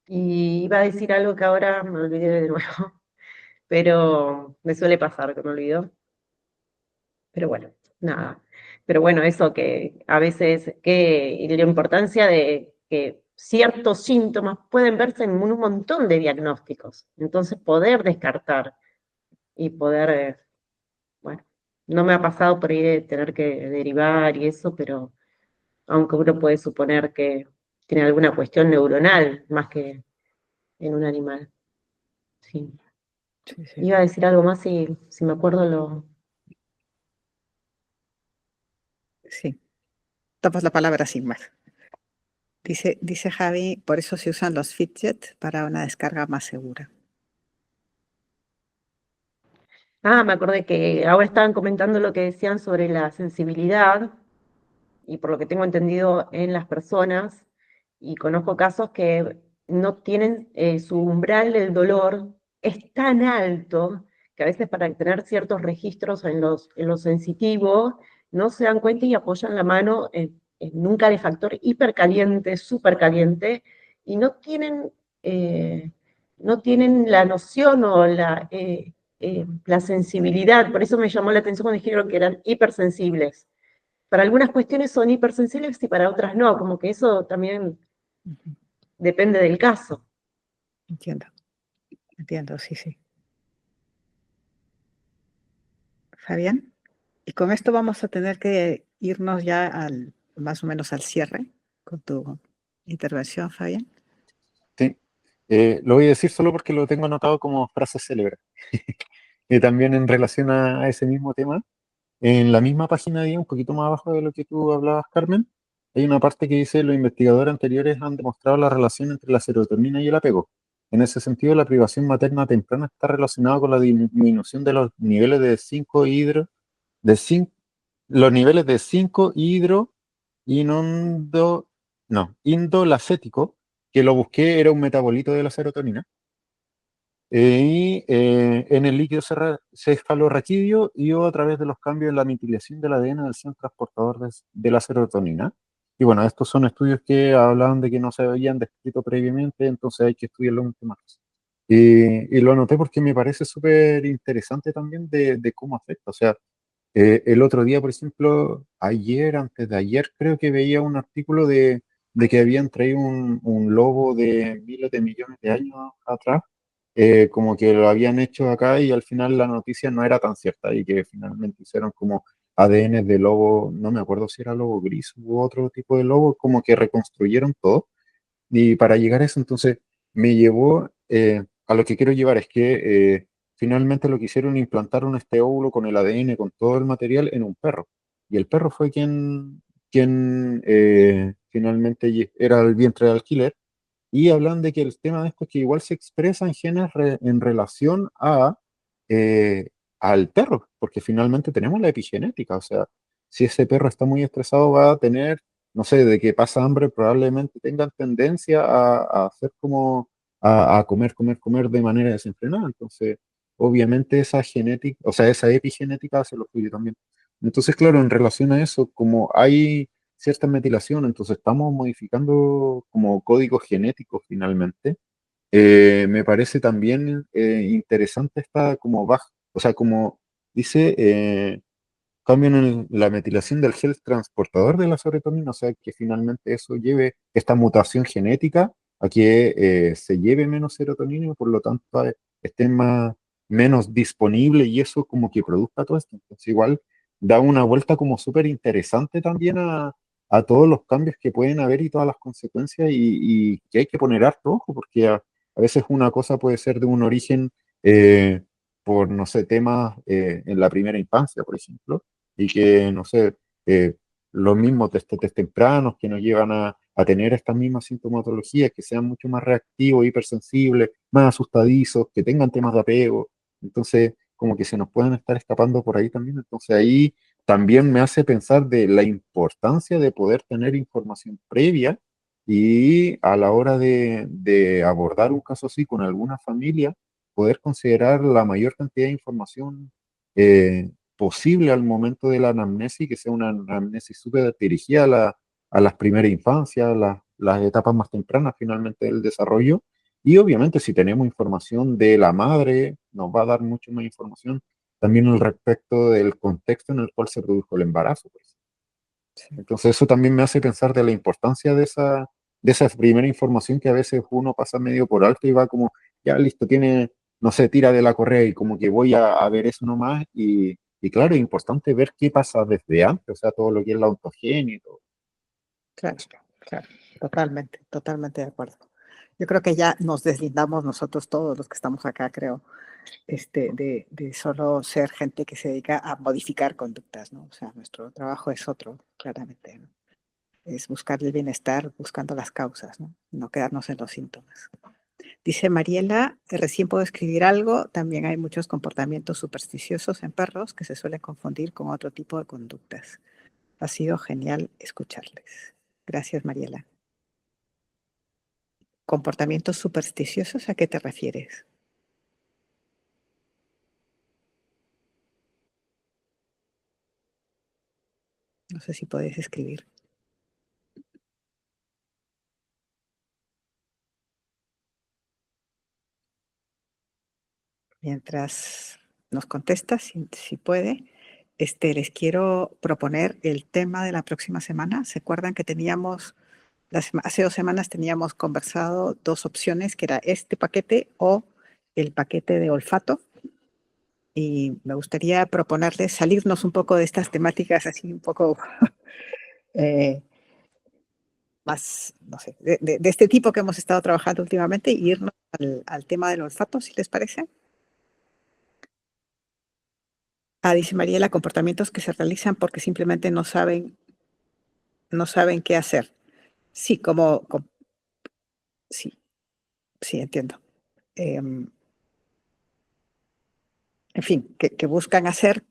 Y iba a decir algo que ahora me olvidé de nuevo, pero me suele pasar que me olvido. Pero bueno, nada. Pero bueno, eso que a veces, y la importancia de que ciertos síntomas pueden verse en un montón de diagnósticos. Entonces, poder descartar y poder, bueno, no me ha pasado por ahí de tener que derivar y eso, pero aunque uno puede suponer que tiene alguna cuestión neuronal más que en un animal. Sí. Sí, sí. Iba a decir algo más si me acuerdo lo... Sí. Tomas la palabra sin más. Dice Javi, por eso se usan los fidget para una descarga más segura. Ah, me acordé que ahora estaban comentando lo que decían sobre la sensibilidad y por lo que tengo entendido en las personas, y conozco casos que no tienen su umbral del dolor, es tan alto que a veces para tener ciertos registros en lo sensitivo no se dan cuenta y apoyan la mano en un calefactor hipercaliente, súper caliente, y eh, no tienen la noción o la sensibilidad. Por eso me llamó la atención cuando dijeron que eran hipersensibles. Para algunas cuestiones son hipersensibles y para otras no, como que eso también Ujú. depende del caso. Entiendo, entiendo, sí, sí. Fabián, y con esto vamos a tener que irnos ya más o menos al cierre con tu intervención, Fabián. Sí. Lo voy a decir solo porque lo tengo anotado como frase célebre. Y también en relación a ese mismo tema, en la misma página 10, un poquito más abajo de lo que tú hablabas, Carmen, hay una parte que dice: los investigadores anteriores han demostrado la relación entre la serotonina y el apego. En ese sentido, la privación materna temprana está relacionada con la disminución de los niveles de 5-hidro, de cin- los niveles de 5-hidro inondo, no, indolacético, que lo busqué, era un metabolito de la serotonina, en el líquido cefalorraquídeo y o a través de los cambios en la metilación del ADN del centro transportador de la serotonina. Y bueno, estos son estudios que hablaban de que no se habían descrito previamente, entonces hay que estudiarlo mucho más. Y lo anoté porque me parece súper interesante también de cómo afecta. O sea, el otro día, por ejemplo, ayer, antes de ayer, creo que veía un artículo de que habían traído un lobo de miles de millones de años atrás, como que lo habían hecho acá y al final la noticia no era tan cierta y que finalmente hicieron como ADN de lobo, no me acuerdo si era lobo gris u otro tipo de lobo, como que reconstruyeron todo. Y para llegar a eso, entonces, me llevó a lo que quiero llevar, es que finalmente lo que hicieron, implantaron este óvulo con el ADN, con todo el material, en un perro. Y el perro fue quien finalmente era el vientre de alquiler. Y hablan de que el tema de esto es que igual se expresan genes en relación eh, al perro, porque finalmente tenemos la epigenética. O sea, si ese perro está muy estresado, va a tener, no sé, de que pasa hambre, probablemente tengan tendencia a hacer como a comer, comer, comer de manera desenfrenada. Entonces, obviamente esa genética, o sea, esa epigenética hace lo suyo también. Entonces, claro, en relación a eso, como hay cierta metilación, entonces estamos modificando como códigos genéticos finalmente. Me parece también interesante esta como baja, o sea, como dice, cambian en la metilación del gel transportador de la serotonina, o sea, que finalmente eso lleve esta mutación genética a que se lleve menos serotonina y por lo tanto esté menos disponible y eso como que produzca todo esto. Entonces igual da una vuelta como súper interesante también a todos los cambios que pueden haber y todas las consecuencias y que hay que poner harto ojo porque a veces una cosa puede ser de un origen por, no sé, temas en la primera infancia, por ejemplo y que, no sé, los mismos test tempranos que nos llevan a tener estas mismas sintomatologías, que sean mucho más reactivos, hipersensibles, más asustadizos, que tengan temas de apego. Entonces, como que se nos pueden estar escapando por ahí también. Entonces, ahí también me hace pensar de la importancia de poder tener información previa y a la hora de abordar un caso así con alguna familia, poder considerar la mayor cantidad de información posible al momento de la anamnesis, que sea una anamnesis súper dirigida a las primeras infancias, las etapas más tempranas finalmente del desarrollo. Y obviamente si tenemos información de la madre, nos va a dar mucho más información también al respecto del contexto en el cual se produjo el embarazo. Pues. Sí. Entonces eso también me hace pensar de la importancia de esa primera información que a veces uno pasa medio por alto y va como, ya listo, tiene, no sé, tira de la correa y como que voy a ver eso nomás y claro, es importante ver qué pasa desde antes, o sea, todo lo que es la ontogenia y todo. Claro, claro, totalmente, totalmente de acuerdo. Yo creo que ya nos deslindamos nosotros todos los que estamos acá, creo, de solo ser gente que se dedica a modificar conductas, ¿no? O sea, nuestro trabajo es otro, claramente, ¿no? Es buscar el bienestar buscando las causas, ¿no? No quedarnos en los síntomas. Dice Mariela, recién puedo escribir algo, también hay muchos comportamientos supersticiosos en perros que se suelen confundir con otro tipo de conductas. Ha sido genial escucharles. Gracias, Mariela. ¿Comportamientos supersticiosos a qué te refieres? No sé si puedes escribir. Mientras nos contestas, si puede, les quiero proponer el tema de la próxima semana. ¿Se acuerdan que teníamos, hace 2 semanas teníamos conversado 2 opciones, que era este paquete o el paquete de olfato? Y me gustaría proponerles salirnos un poco de estas temáticas así un poco eh, más, no sé, de este tipo que hemos estado trabajando últimamente y irnos al tema del olfato, si les parece. Dice Mariela, comportamientos que se realizan porque simplemente no saben qué hacer. Sí, sí, sí, entiendo. En fin, que buscan hacer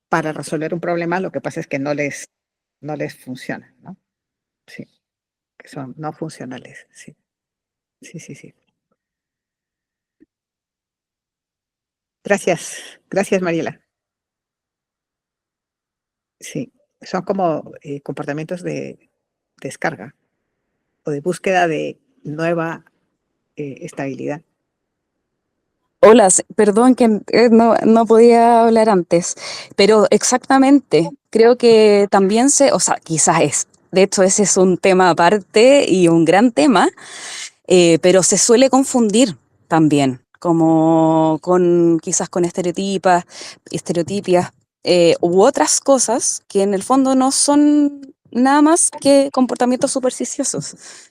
para resolver un problema, lo que pasa es que no les funciona, ¿no? Sí, que son no funcionales, sí, sí, sí, sí. Gracias, Mariela. Sí, son como comportamientos de descarga o de búsqueda de nueva estabilidad. Hola, perdón que no podía hablar antes, pero exactamente, creo que también o sea, quizás de hecho ese es un tema aparte y un gran tema, pero se suele confundir también, como quizás con estereotipias u otras cosas que en el fondo no son nada más que comportamientos supersticiosos.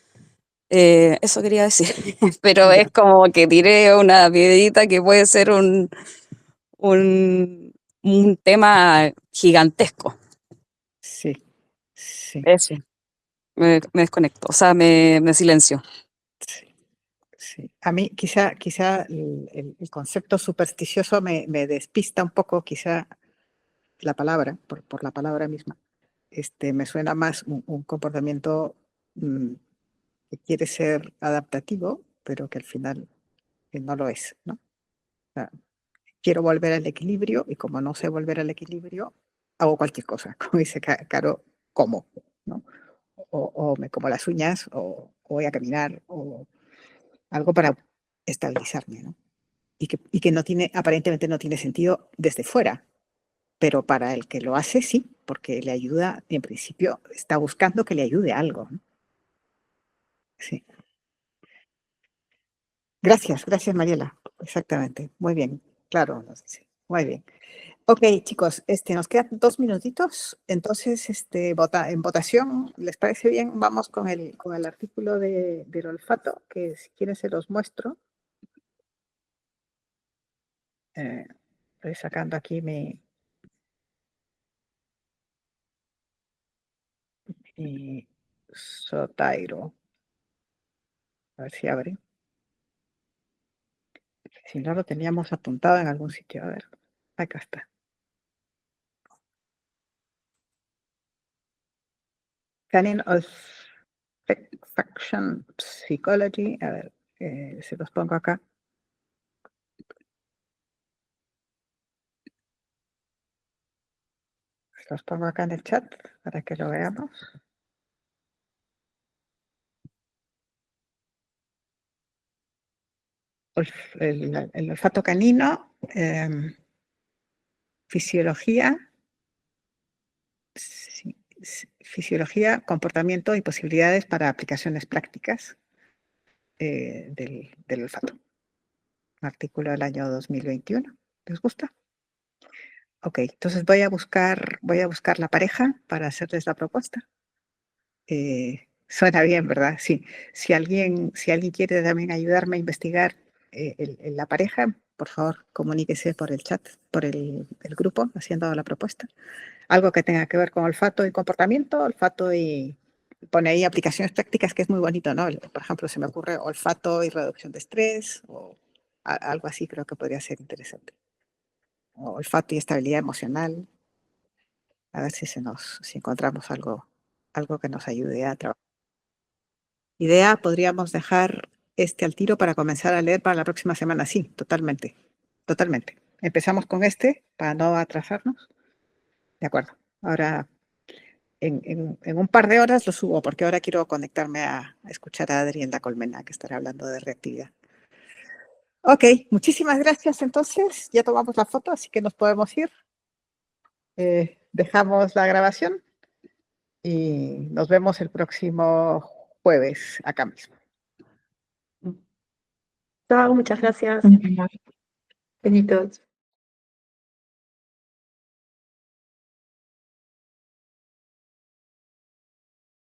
Eso quería decir, pero Ya. es como que tiré una piedrita que puede ser un tema gigantesco. Sí, sí, Eso. Me desconecto, o sea, me silencio. sí, sí. A mí quizá el concepto supersticioso me despista un poco, quizá la palabra, por la palabra misma. Me suena más un comportamiento que quiere ser adaptativo, pero que al final no lo es, ¿no? O sea, quiero volver al equilibrio y como no sé volver al equilibrio, hago cualquier cosa, como dice Caro, como, ¿no? O me como las uñas, o voy a caminar, o algo para estabilizarme, ¿no? Y que no tiene, aparentemente no tiene sentido desde fuera, pero para el que lo hace, sí, porque le ayuda, y en principio está buscando que le ayude a algo, ¿no? Sí. Gracias, Mariela. Exactamente. Muy bien. Claro, nos dice. Muy bien. Ok, chicos, nos quedan 2 minutitos. Entonces, en votación, ¿les parece bien? Vamos con el artículo del olfato, que si quieren se los muestro. Estoy sacando aquí mi Sotairo. A ver si abre. Si no lo teníamos apuntado en algún sitio. A ver, acá está. Canine Olfaction Psychology. A ver, se los pongo acá. Los pongo acá en el chat para que lo veamos. El olfato canino, fisiología, comportamiento y posibilidades para aplicaciones prácticas del olfato. Un artículo del año 2021. ¿Les gusta? Ok, entonces voy a buscar la pareja para hacerles la propuesta. Suena bien, ¿verdad? Sí. Si alguien quiere también ayudarme a investigar la pareja, por favor, comuníquese por el chat, por el grupo, haciendo la propuesta. Algo que tenga que ver con olfato y comportamiento, olfato y pone ahí aplicaciones prácticas, que es muy bonito, ¿no? Por ejemplo, se me ocurre olfato y reducción de estrés, o algo así creo que podría ser interesante. O olfato y estabilidad emocional. A ver si encontramos algo que nos ayude a trabajar. Idea, podríamos dejar al tiro para comenzar a leer para la próxima semana. Sí, totalmente. Empezamos con para no atrasarnos. De acuerdo. Ahora, en un par de horas lo subo, porque ahora quiero conectarme a escuchar a Adri en la colmena, que estará hablando de reactividad. Ok, muchísimas gracias entonces. Ya tomamos la foto, así que nos podemos ir. Dejamos la grabación y nos vemos el próximo jueves acá mismo. Chao, muchas gracias. Besitos.